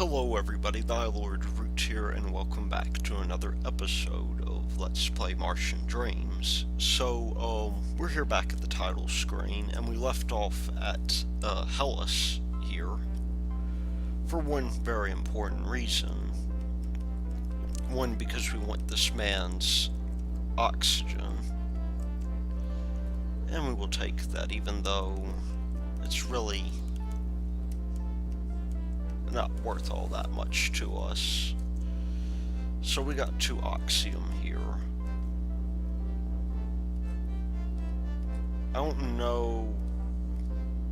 Hello everybody, Thy Lord Root here, and welcome back to another episode of Let's Play Martian Dreams. We're here back at the title screen, and we left off at Hellas here, for one very important reason. One, because we want this man's oxygen, and we will take that even though it's really not worth all that much to us. So we got 2 oxium here. I don't know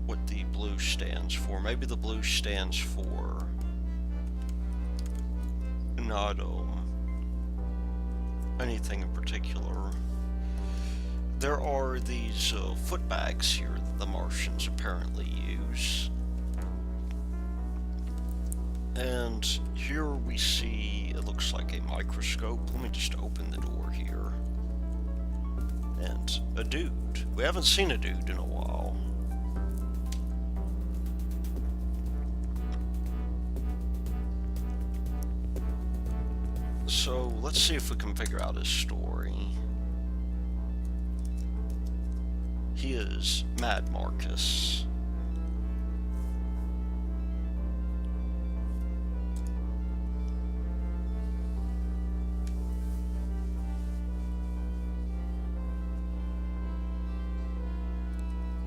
what the blue stands for. Maybe the blue stands for not anything in particular. There are these foot bags here that the Martians apparently use. And here we see, it looks like a microscope. Let me just open the door here. And a dude. We haven't seen a dude in a while. So, let's see if we can figure out his story. He is Mad Marcus.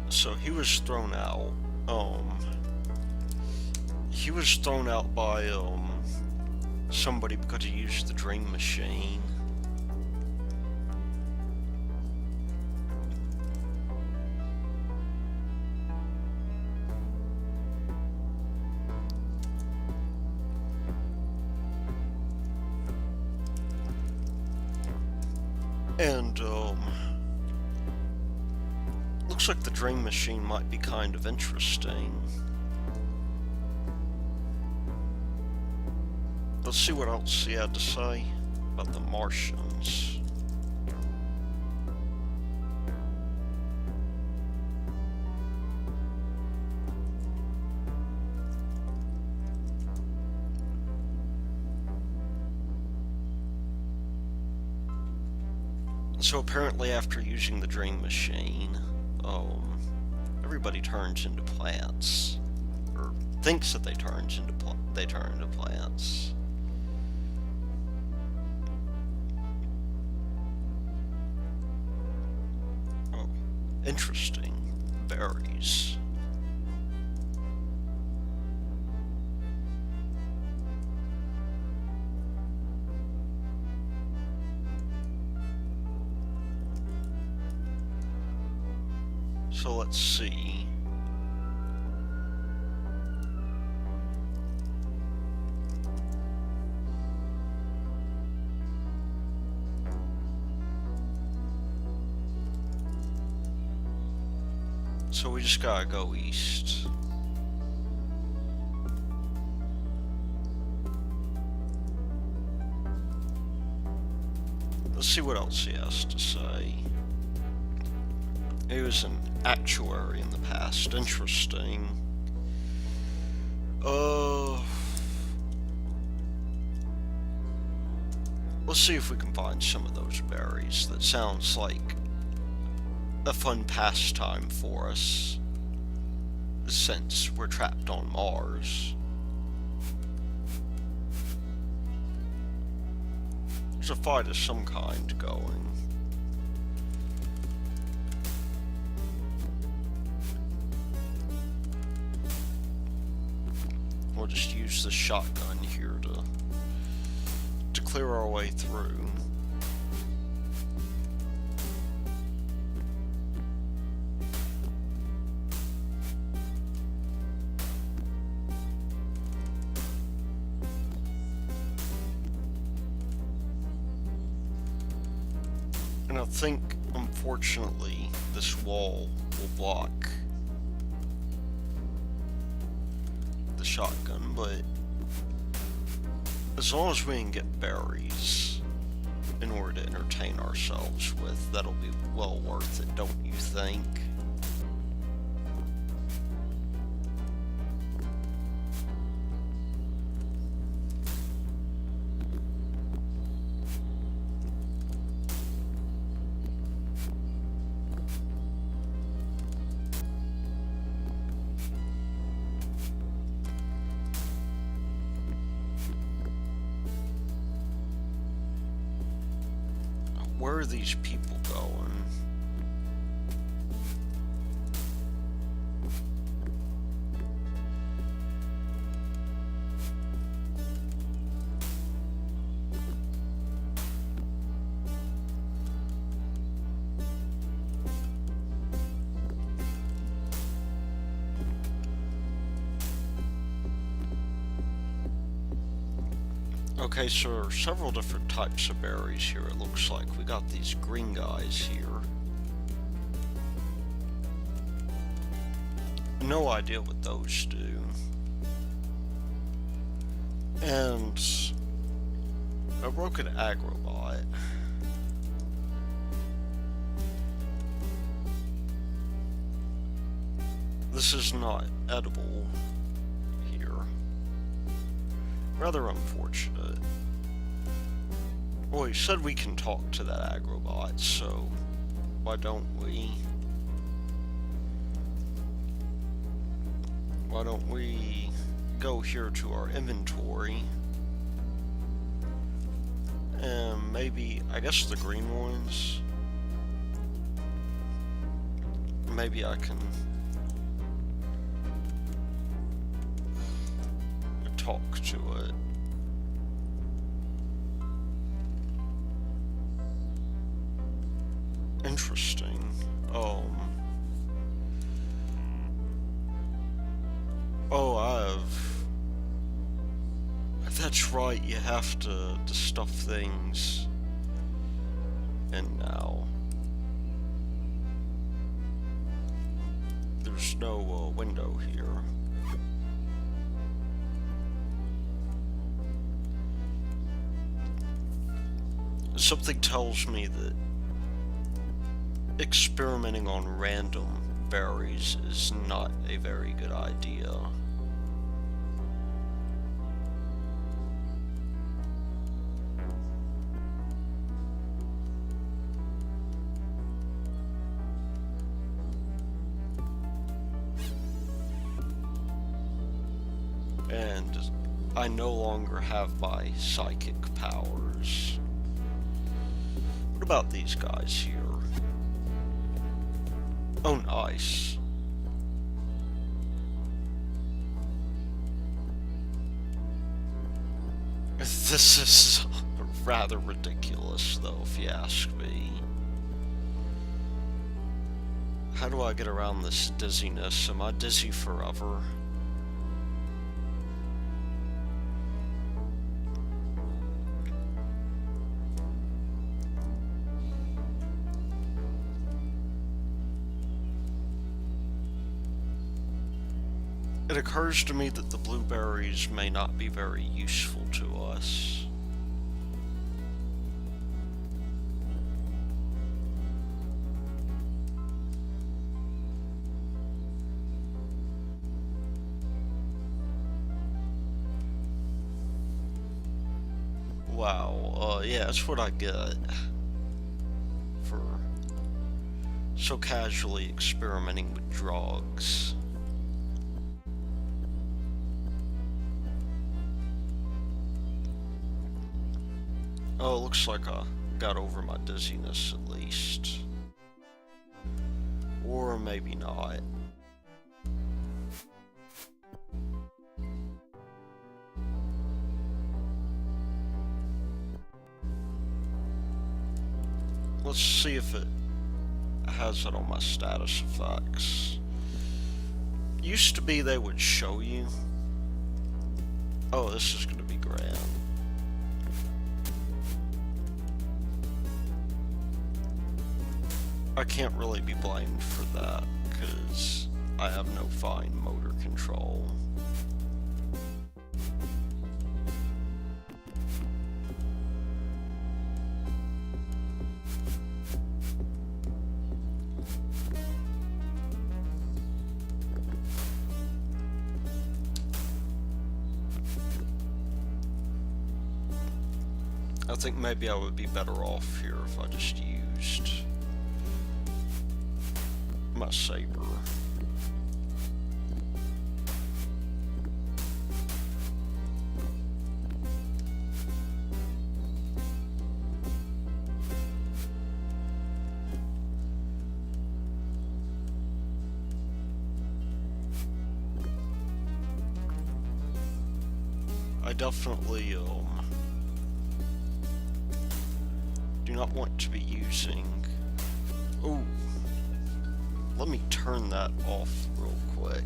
So he was thrown out. He was thrown out by somebody because he used the dream machine. And looks like the dream machine might be kind of interesting. Let's see what else he had to say about the Martians. So apparently after using the dream machine, everybody turns into plants, or thinks that they turn into plants. Oh, interesting. Berries. So let's see. So we just gotta go east. Let's see what else he has to say. He was an actuary in the past. Interesting. Let's see if we can find some of those berries. That sounds like a fun pastime for us, since we're trapped on Mars. There's a fight of some kind going. We'll just use the shotgun here to clear our way through. And I think, unfortunately, this wall will block the shotgun, but as long as we can get berries in order to entertain ourselves with, that'll be well worth it, don't you think? Where are these people going? Okay, so there are several different types of berries here, it looks like. We got these green guys here. No idea what those do. And a broken agrobot. This is not edible here. Rather unfortunate. Well, he said we can talk to that agrobot, so why don't we? Why don't we go here to our inventory? And maybe, I guess the green ones. Maybe I can talk to it. Interesting. Oh, that's right, you have to stuff things in now. There's no window here. Something tells me that experimenting on random berries is not a very good idea. And I no longer have my psychic powers. What about these guys here? Oh, nice. This is rather ridiculous, though, if you ask me. How do I get around this dizziness? Am I dizzy forever? It occurs to me that the blueberries may not be very useful to us. Wow, yeah, that's what I get for so casually experimenting with drugs. Oh, it looks like I got over my dizziness at least. Or maybe not. Let's see if it has it on my status effects. Used to be they would show you. Oh, this is going to be grand. I can't really be blamed for that, because I have no fine motor control. I think maybe I would be better off here if I just used my saber. I definitely, do not want to be using... Oh, let me turn that off real quick.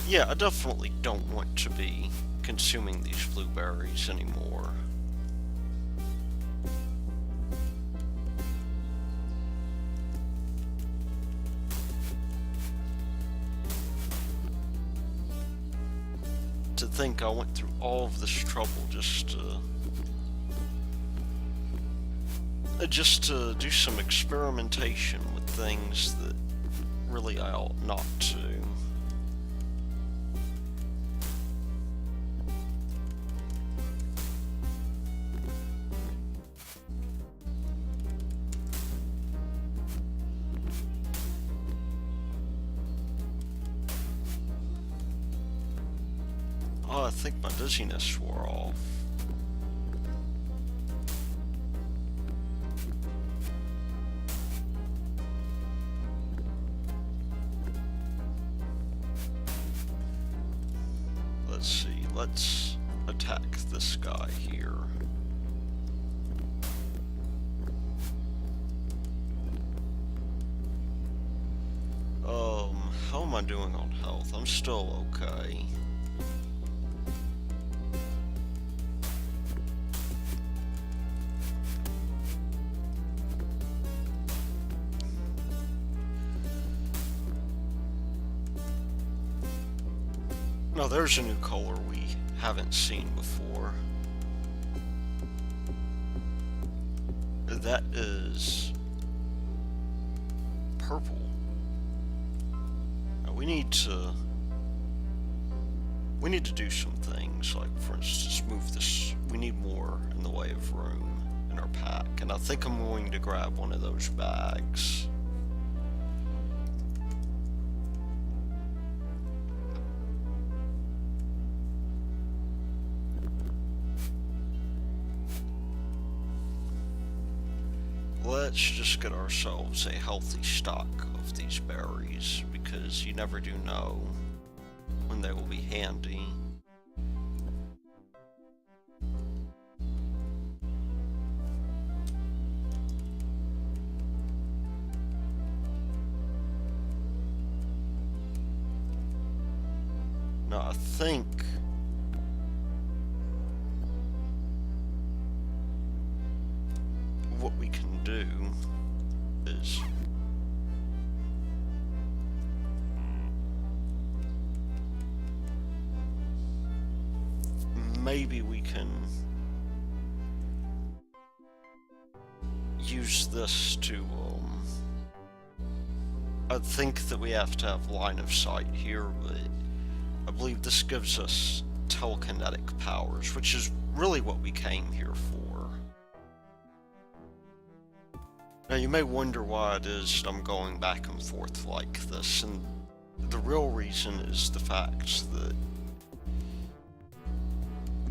Yeah, I definitely don't want to be consuming these blueberries anymore. To think I went through all of this trouble just to do some experimentation with things that really I ought not to. Oh, I think my dizziness wore off. Let's see, let's attack this guy here. How am I doing on health? I'm still okay. No, there's a new color we haven't seen before. That is purple. Now we need to do some things, like for instance move this. We need more in the way of room in our pack, and I think I'm going to grab one of those bags. Let's just get ourselves a healthy stock of these berries, because you never do know when they will be handy. Now I think what we can do is maybe we can use this to I think that we have to have line of sight here, but I believe this gives us telekinetic powers, which is really what we came here for. Now you may wonder why it is I'm going back and forth like this, and the real reason is the fact that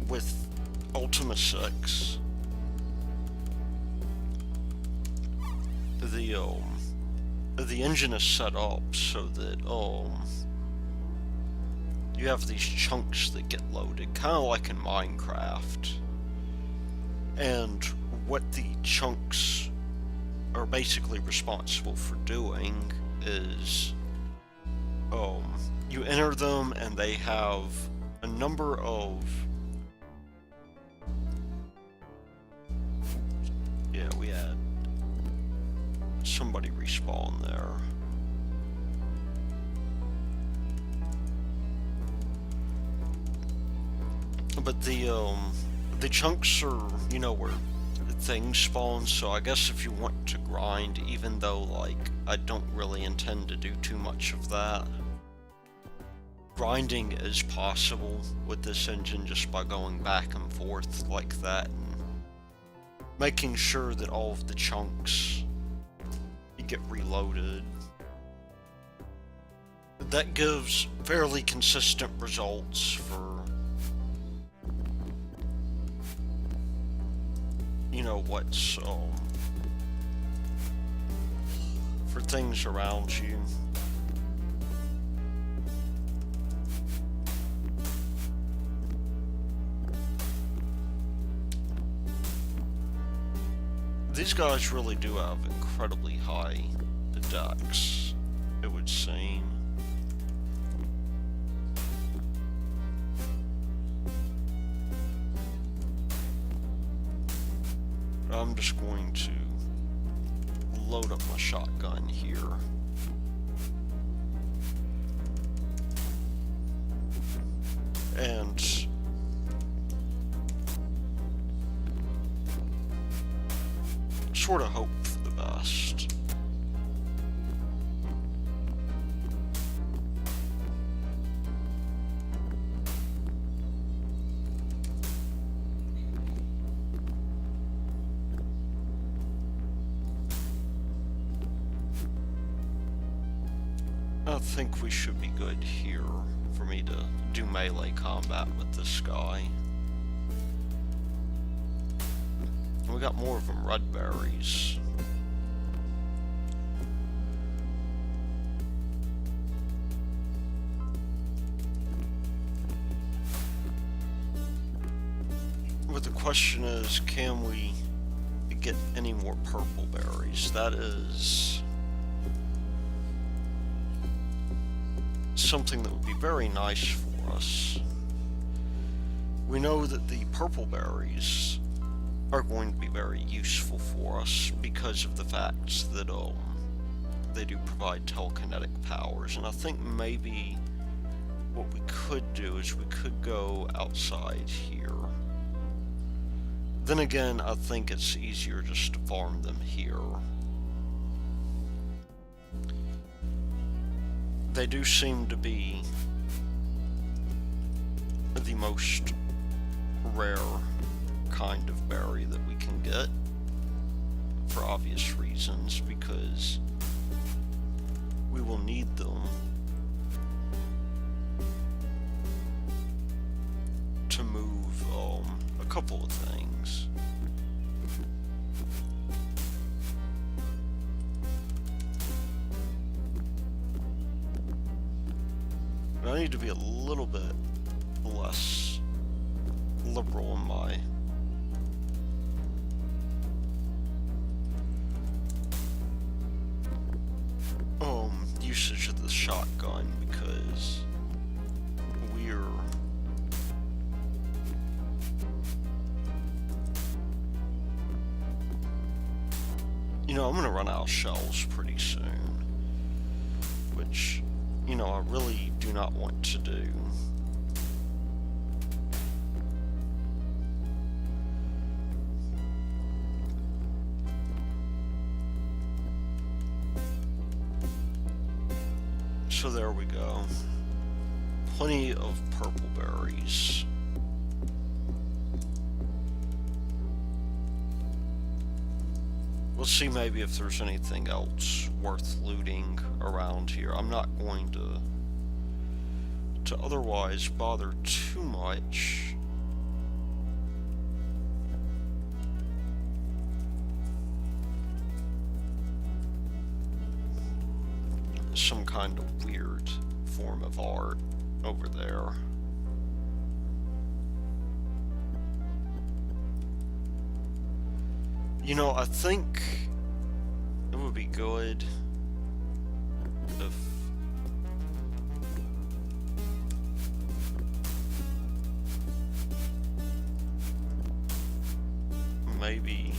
with Ultima 6, the engine is set up so that you have these chunks that get loaded, kind of like in Minecraft, and what the chunks are basically responsible for doing is you enter them and they have a number of we had somebody respawn there. But the chunks are, you know, where things spawn, so I guess if you want to grind, even though, like, I don't really intend to do too much of that, grinding is possible with this engine just by going back and forth like that and making sure that all of the chunks get reloaded. That gives fairly consistent results for, you know, what's for things around you. these guys really do have incredibly high dex, it would seem. I'm just going to load up my shotgun here. And sort of hope for the best. I think we should be good here for me to do melee combat with this guy. And we got more of them, red berries. But the question is, can we get any more purple berries? That is something that would be very nice for us. We know that the purple berries are going to be very useful for us because of the fact that they do provide telekinetic powers, and I think maybe what we could do is we could go outside here. Then again, I think it's easier just to farm them here. They do seem to be the most rare kind of berry that we can get, for obvious reasons, because we will need them to move a couple of things. I need to be a little bit less liberal in my usage of the shotgun, because we're I'm gonna run out of shells pretty soon, which I really do not want to do. So there we go. Plenty of purple berries. We'll see maybe if there's anything else worth looting around here. I'm not going to otherwise bother too much. Some kind of weird form of art over there. I think it would be good if maybe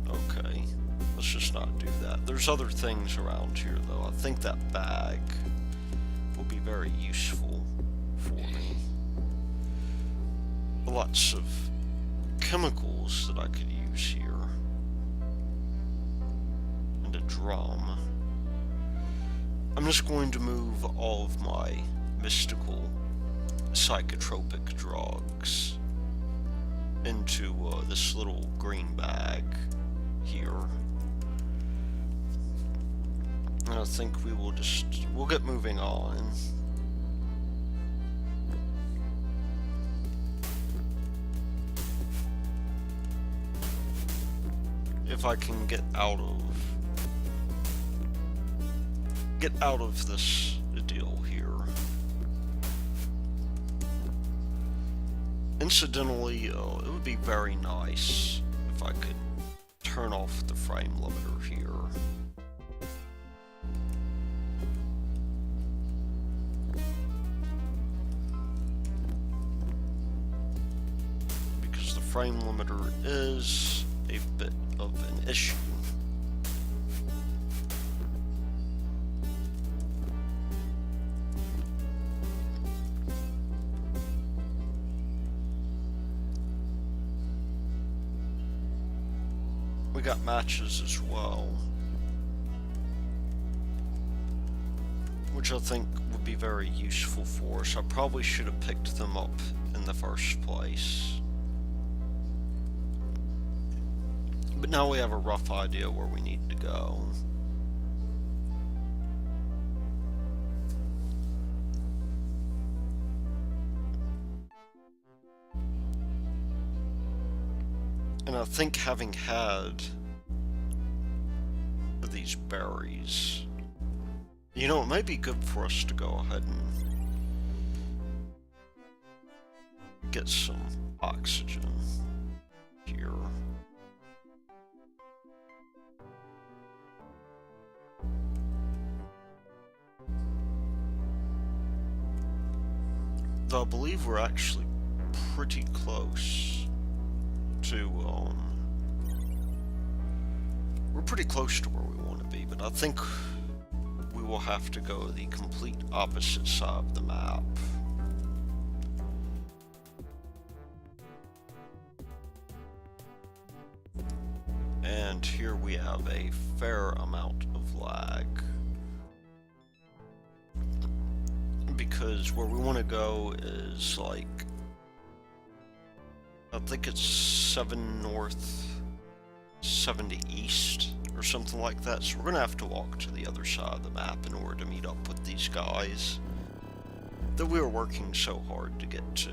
okay, let's just not do that. There's other things around here though. I think that bag will be very useful for me. Lots of chemicals that I could use here. And a drum. I'm just going to move all of my mystical psychotropic drugs into this little green bag here. And I think we'll get moving on. If I can get out of this deal here. Incidentally, it would be very nice if I could turn off the frame limiter here. Because the frame limiter is a bit of an issue. We got matches as well, which I think would be very useful for us. I probably should have picked them up in the first place. But now we have a rough idea where we need to go. And I think having had these berries, you know, it might be good for us to go ahead and get some oxygen here. Though I believe we're actually pretty close to, we're pretty close to where we want to be, but I think we will have to go the complete opposite side of the map. And here we have a fair amount of lag. Because where we want to go is like, I think it's 7 north, 70 east, or something like that. So we're going to have to walk to the other side of the map in order to meet up with these guys that we were working so hard to get to.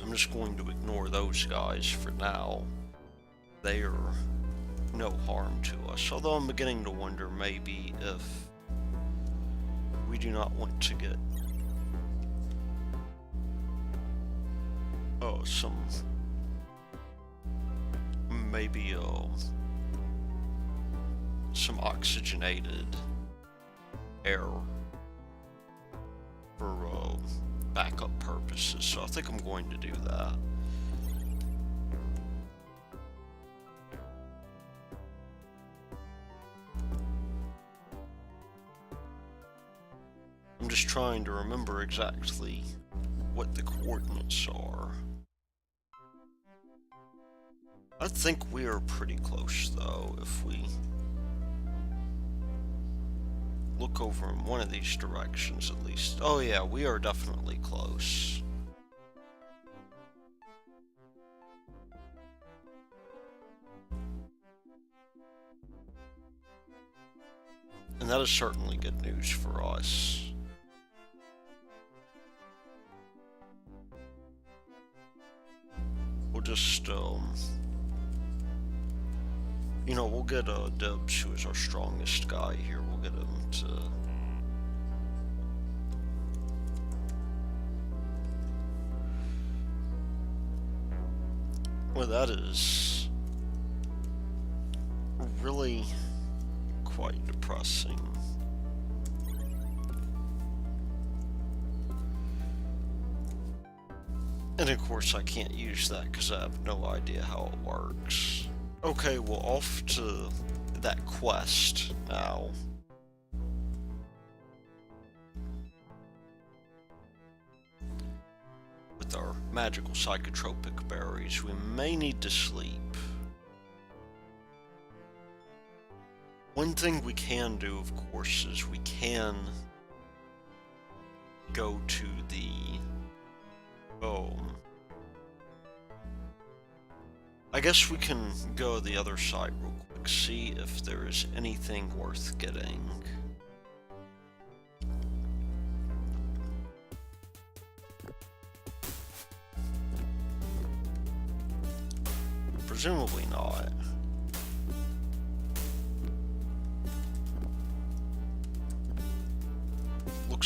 I'm just going to ignore those guys for now. They are no harm to us, although I'm beginning to wonder maybe if we do not want to get some maybe some oxygenated air for backup purposes, so I think I'm going to do that. I'm just trying to remember exactly what the coordinates are. I think we are pretty close though, if we look over in one of these directions at least. Oh yeah, we are definitely close. And that is certainly good news for us. We'll just, you know, we'll get Dibs, who is our strongest guy here. We'll get him to well, that is really quite depressing. And of course I can't use that because I have no idea how it works. Okay, well, off to that quest now. With our magical psychotropic berries, we may need to sleep. One thing we can do, of course, is we can go to the I guess we can go the other side real quick, see if there is anything worth getting. Presumably not.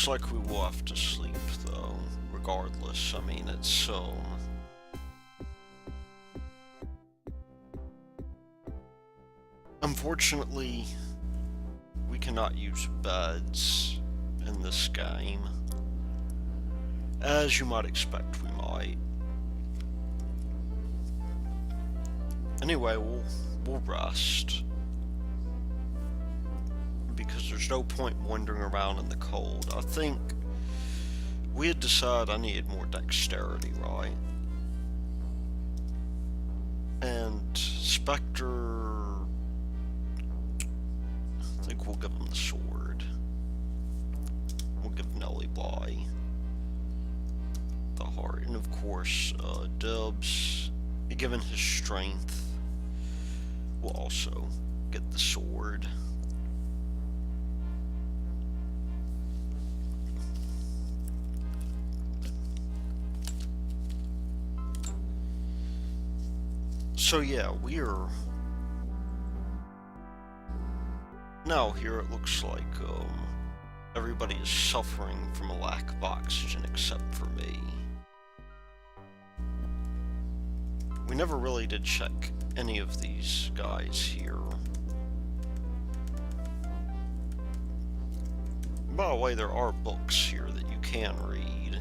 Looks like we will have to sleep, though, regardless. I mean, it's, unfortunately, we cannot use beds in this game. As you might expect, we might. Anyway, we'll rest. Because there's no point wandering around in the cold. I think we had decided I needed more dexterity, right? And Spectre, I think we'll give him the sword. We'll give Nelly Bly the heart, and of course, Dubs, given his strength, will also get the sword. So yeah, we're now here. It looks like everybody is suffering from a lack of oxygen except for me. We never really did check any of these guys here. By the way, there are books here that you can read.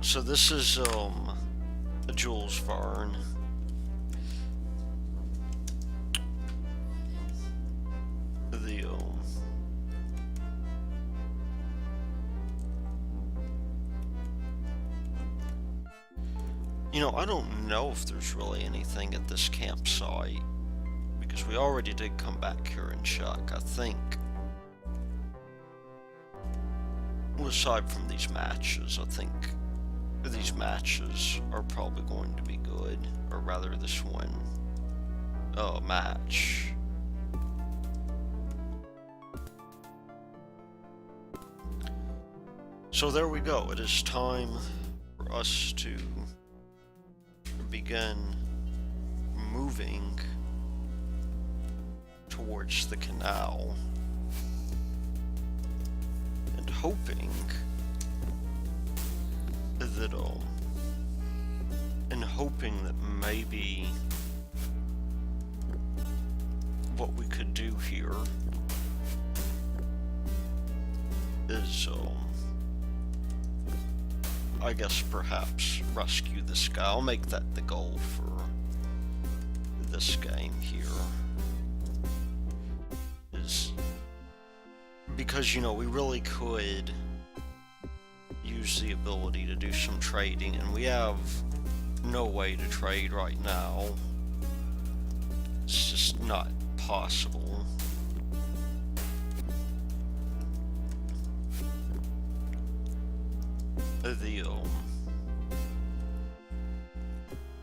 So this is a Jules Verne. You know, I don't know if there's really anything at this campsite, because we already did come back here and check, I think. Well, aside from these matches, I think these matches are probably going to be good, or rather this one, match. So there we go, it is time for us to begin moving towards the canal and hoping that maybe what we could do here is I guess perhaps rescue this guy. I'll make that the goal for this game here. Is because, you know, we really could use the ability to do some trading, and we have no way to trade right now. It's just not possible.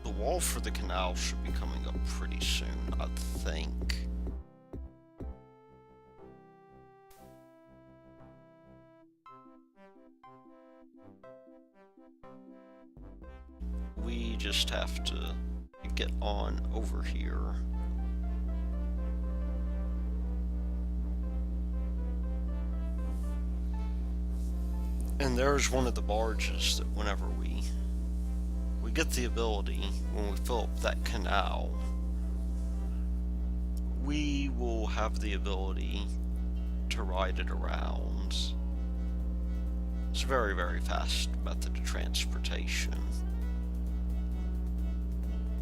The wall for the canal should be coming up pretty soon, I think. We just have to get on over here. And there's one of the barges that whenever we get the ability, when we fill up that canal, we will have the ability to ride it around. It's a very, very fast method of transportation.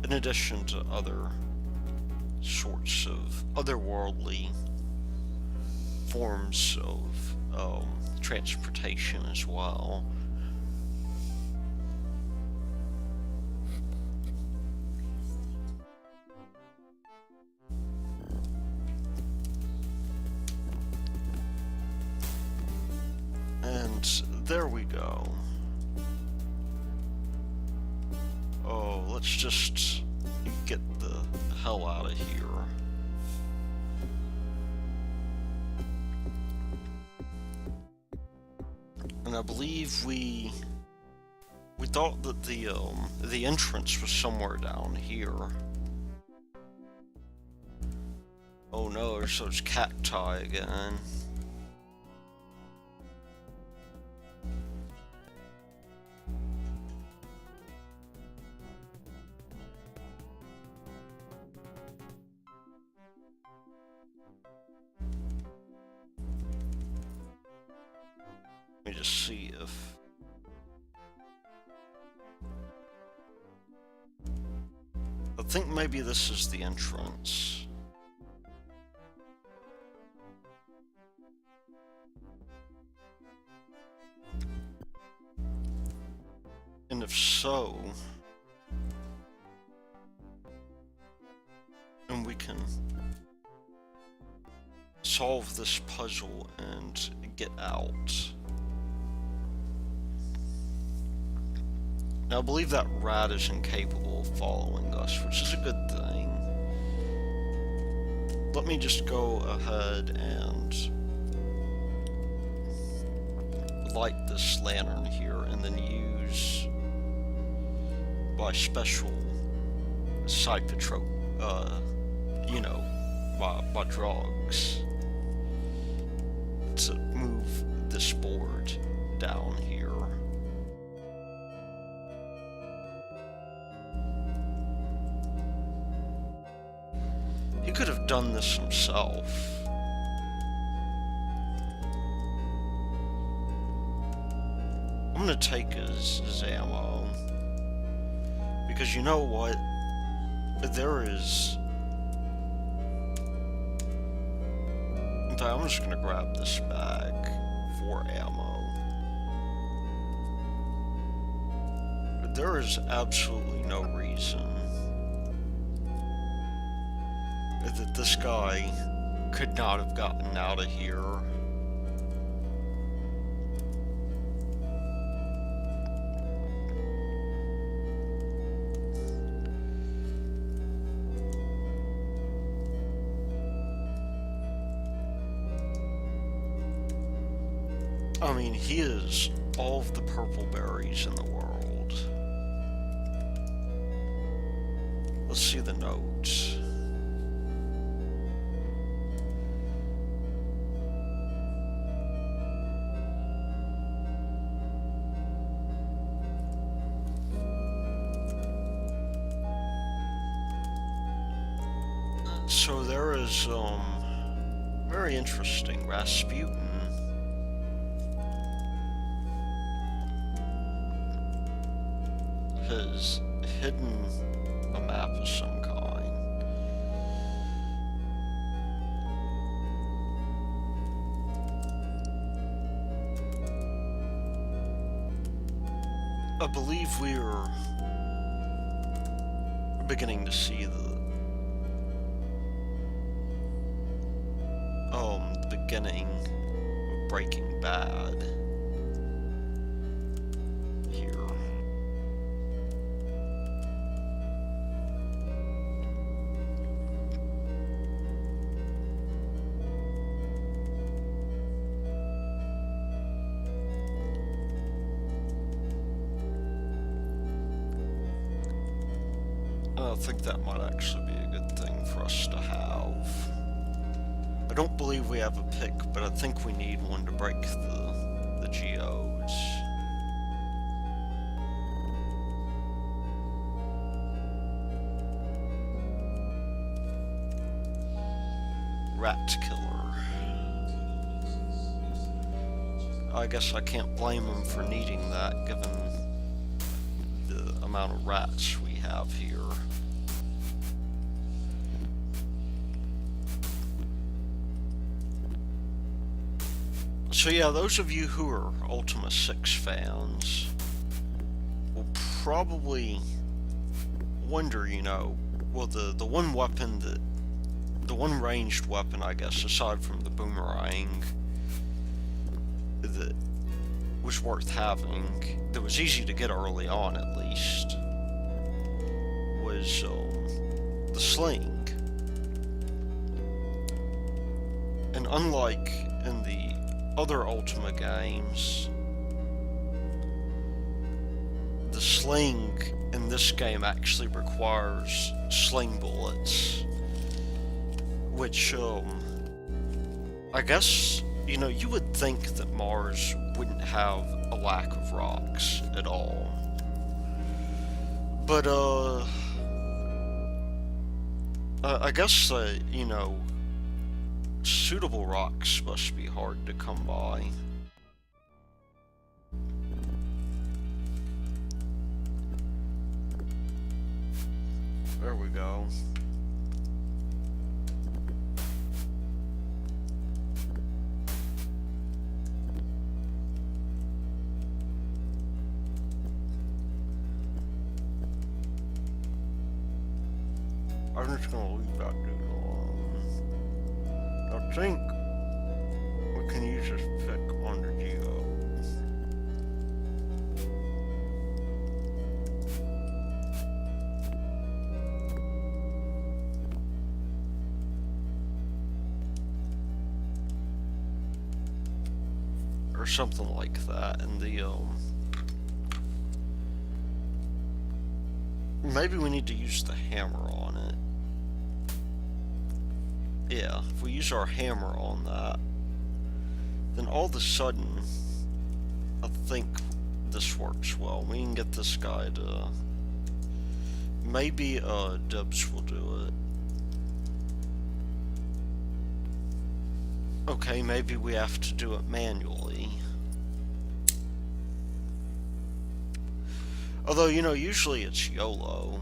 In addition to other sorts of otherworldly forms of transportation as well. And there we go. Oh, let's just get the hell out of here. And I believe we thought that the entrance was somewhere down here. Oh no, there's those cacti again. Let me just see if... I think maybe this is the entrance. And if so... and we can solve this puzzle and get out. Now I believe that rat is incapable of following us, which is a good thing. Let me just go ahead and light this lantern here and then use my special psychotrope, you know, my drugs to move this board down here. He could have done this himself. I'm gonna take his ammo. Because you know what? There is... in fact, I'm just gonna grab this bag for ammo. But there is absolutely no reason that this guy could not have gotten out of here. I mean, he is all of the purple berries in the world. Let's see the notes. So there is, very interesting, Rasputin has hidden a map of some kind. I believe we are beginning to see the beginning of Breaking Bad here. I think that might actually be a good thing for us to have. I don't believe we have a pick, but I think we need one to break the geodes. Rat killer. I guess I can't blame him for needing that, given the amount of rats we have here. So yeah, those of you who are Ultima 6 fans will probably wonder, you know, well, the one weapon that, the one ranged weapon, I guess, aside from the boomerang, that was worth having, that was easy to get early on at least, was the sling. And unlike in the other Ultima games, the sling in this game actually requires sling bullets, which, I guess, you know, you would think that Mars wouldn't have a lack of rocks at all. But, I guess, you know, suitable rocks must be hard to come by. There we go. I'm just gonna leave that dude alone. I think we can use this pick on the geo. Or something like that, and the maybe we need to use the hammer on it. Yeah, if we use our hammer on that, then all of a sudden, I think this works well. We can get this guy to... Maybe, Dibs will do it. Okay, maybe we have to do it manually. Although, you know, usually it's YOLO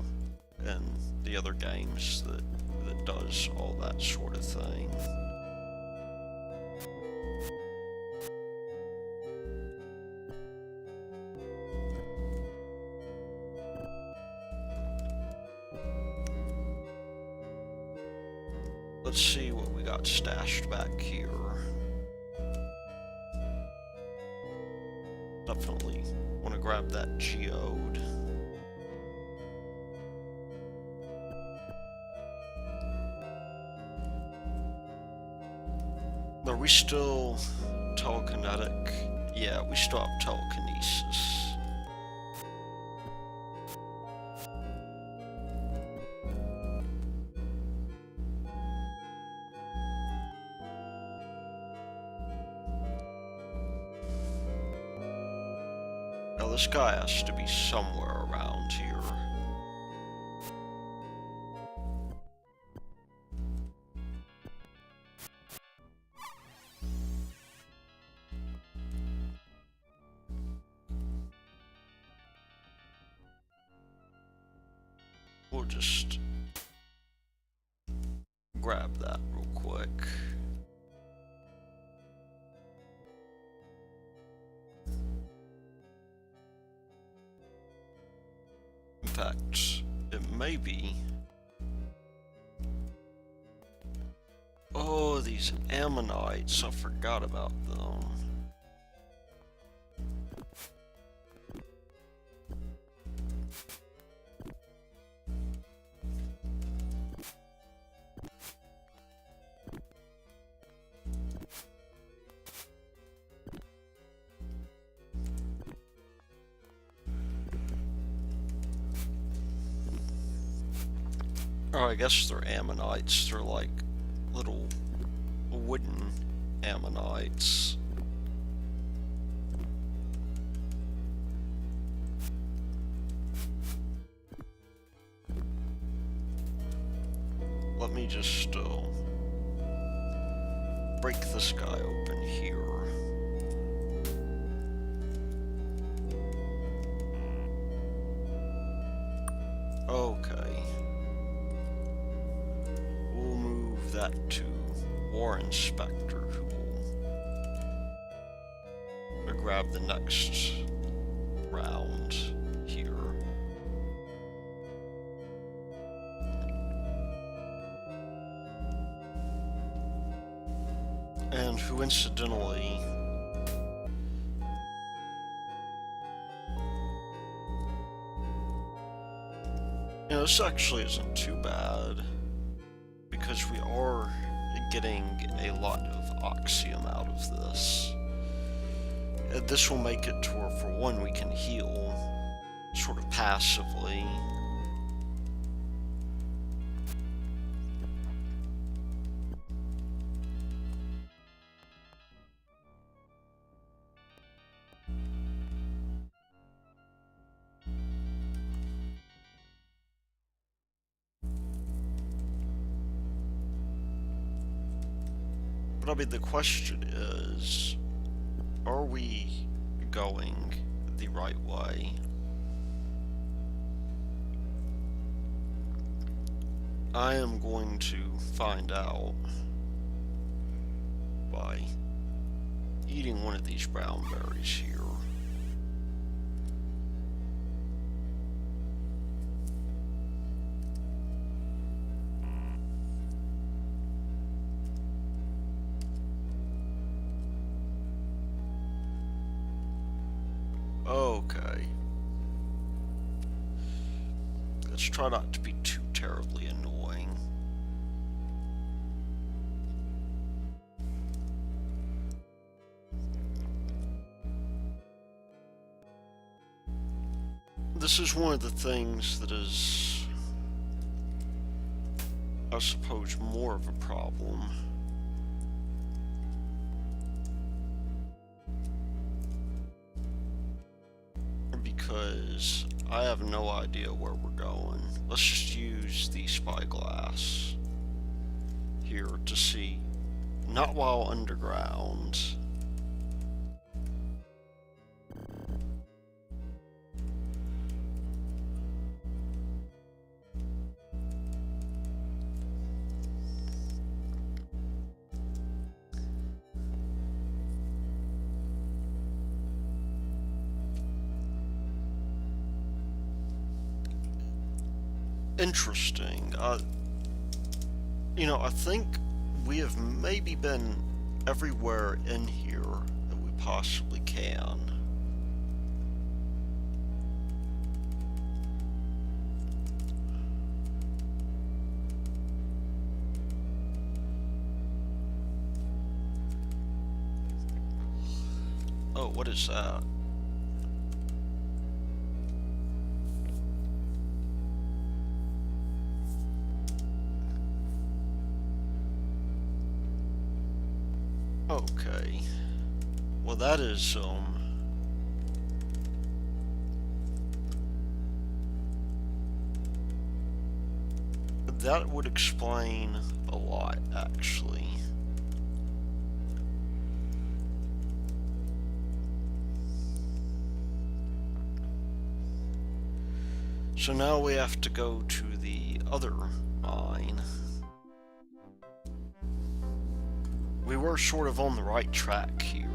in the other games that does all that sort of thing. Let's see what we got stashed back here. Definitely want to grab that geode. Are we still telekinetic? Yeah, we still have telekinesis. Now this guy has to be somewhere around here. We'll just grab that real quick. In fact, it may be... Oh, these ammonites, I forgot about them. Oh, I guess they're ammonites. They're like little wooden ammonites. Let me just break this guy open here. Okay. We'll move that to War Inspector, who will grab the next round here. And who incidentally this actually isn't too bad, because we are getting a lot of oxium out of this. This will make it to where, for one, we can heal sort of passively. But I mean, the question is, are we going the right way? I am going to find out by eating one of these brown berries here. Okay. Let's try not to be too terribly annoying. This is one of the things that is, I suppose, more of a problem. Because I have no idea where we're going. Let's just use the spyglass here to see, not while underground. Interesting. I think we have maybe been everywhere in here that we possibly can. Oh, what is that? Okay. Well, that is, that would explain a lot, actually. So now we have to go to the other mine. We were sort of on the right track here.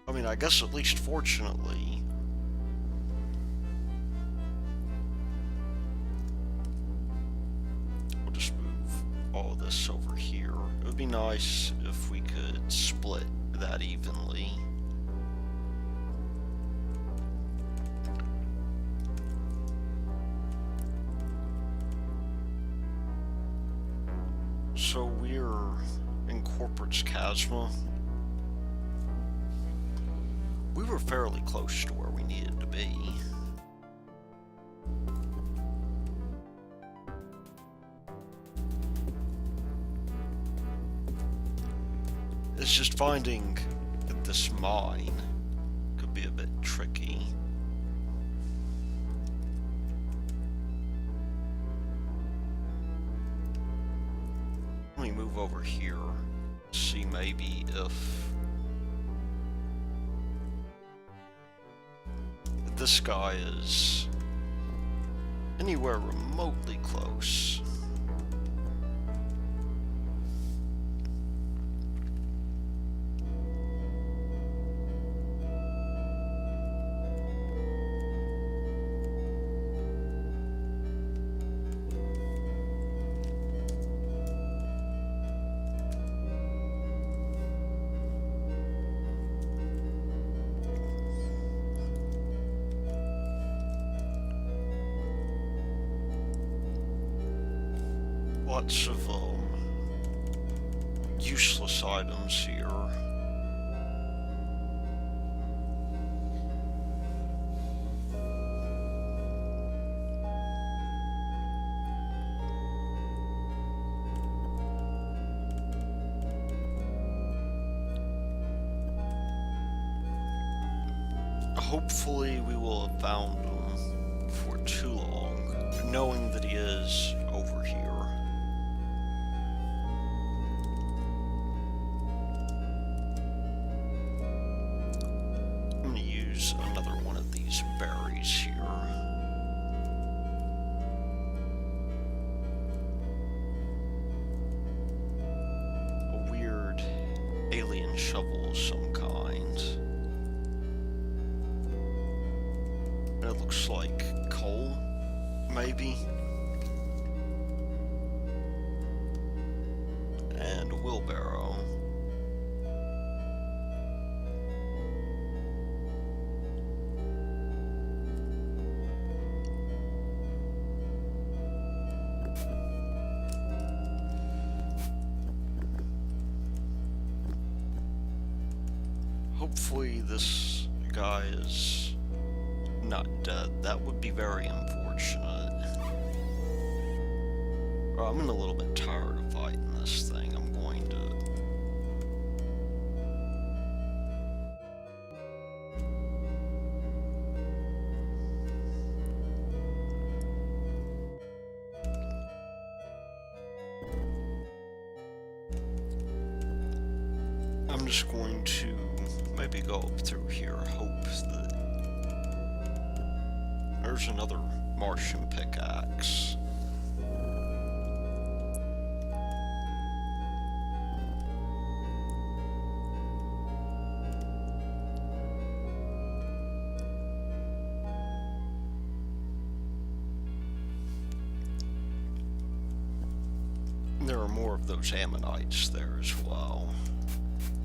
I mean, I guess at least fortunately. We'll just move all this over here. It would be nice if we could split that evenly. So we're in Corporate's Chasma. We were fairly close to where we needed to be. It's just finding this mine could be a bit tricky. Let me move over here, see maybe if this guy is anywhere remotely close. Lots of useless items here. Hopefully we will have found him before too long, knowing that he is over here. berries here. A weird alien shovel of some kind. And it looks like coal, maybe? And a wheelbarrow. Hopefully this guy is not dead. That would be very unfortunate. Well, I'm a little bit tired of fighting this thing. I'm going to... I'm just going to maybe go up through here, hope that... There's another Martian pickaxe. There are more of those ammonites there as well.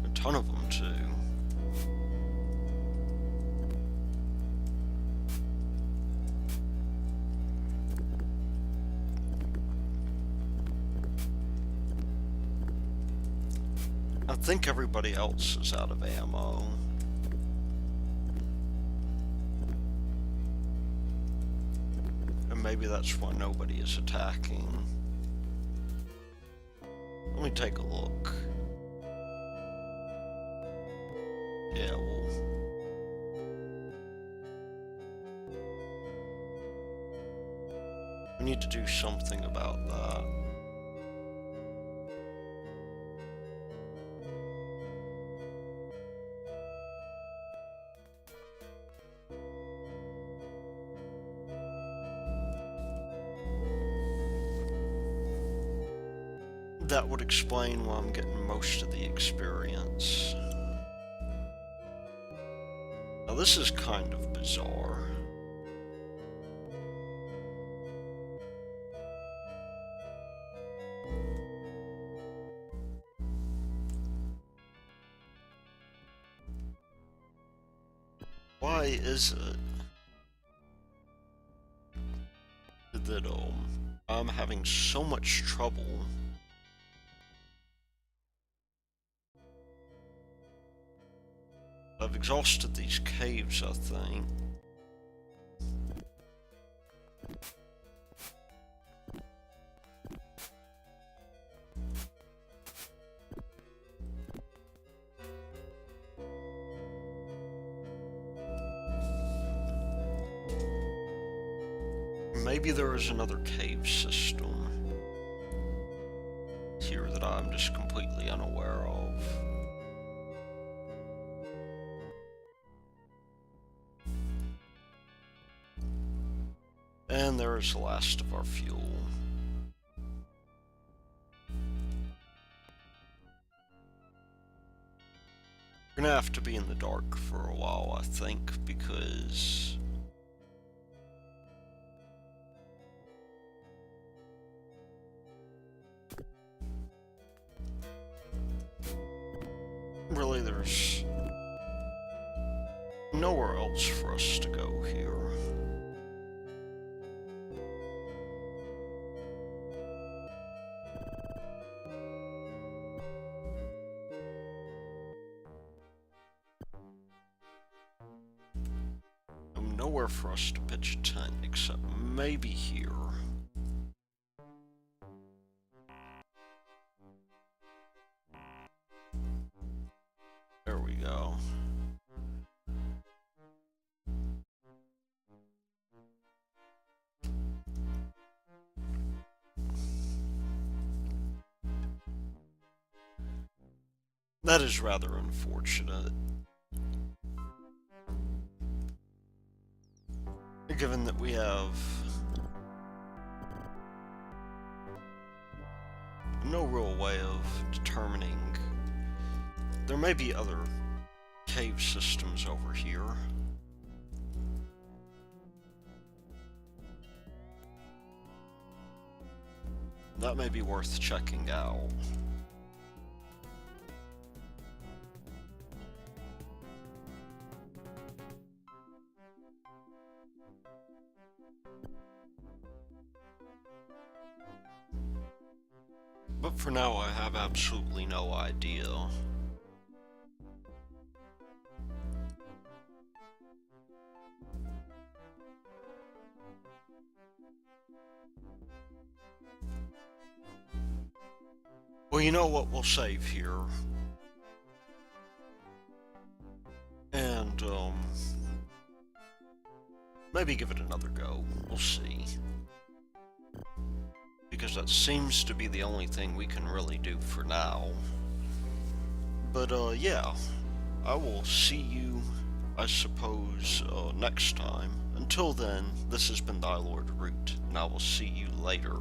A ton of them too. I think everybody else is out of ammo. And maybe that's why nobody is attacking. Let me take a look. Yeah, we need to do something about that. That would explain why I'm getting most of the experience. Now this is kind of bizarre. Why is it that I'm having so much trouble I've exhausted these caves, I think. Maybe there is another cave system here that I'm just completely unaware of. And there is the last of our fuel. We're gonna have to be in the dark for a while, I think, because really there's nowhere else for us to go here. Nowhere for us to pitch a tent except maybe here. There we go. That is rather unfortunate. given that we have no real way of determining, there may be other cave systems over here. That may be worth checking out. But for now, I have absolutely no idea. Well, you know what, we'll save here. And, maybe give it another go. We'll see. Because that seems to be the only thing we can really do for now. But, yeah. I will see you, I suppose, next time. Until then, this has been Thy Lord Root, and I will see you later.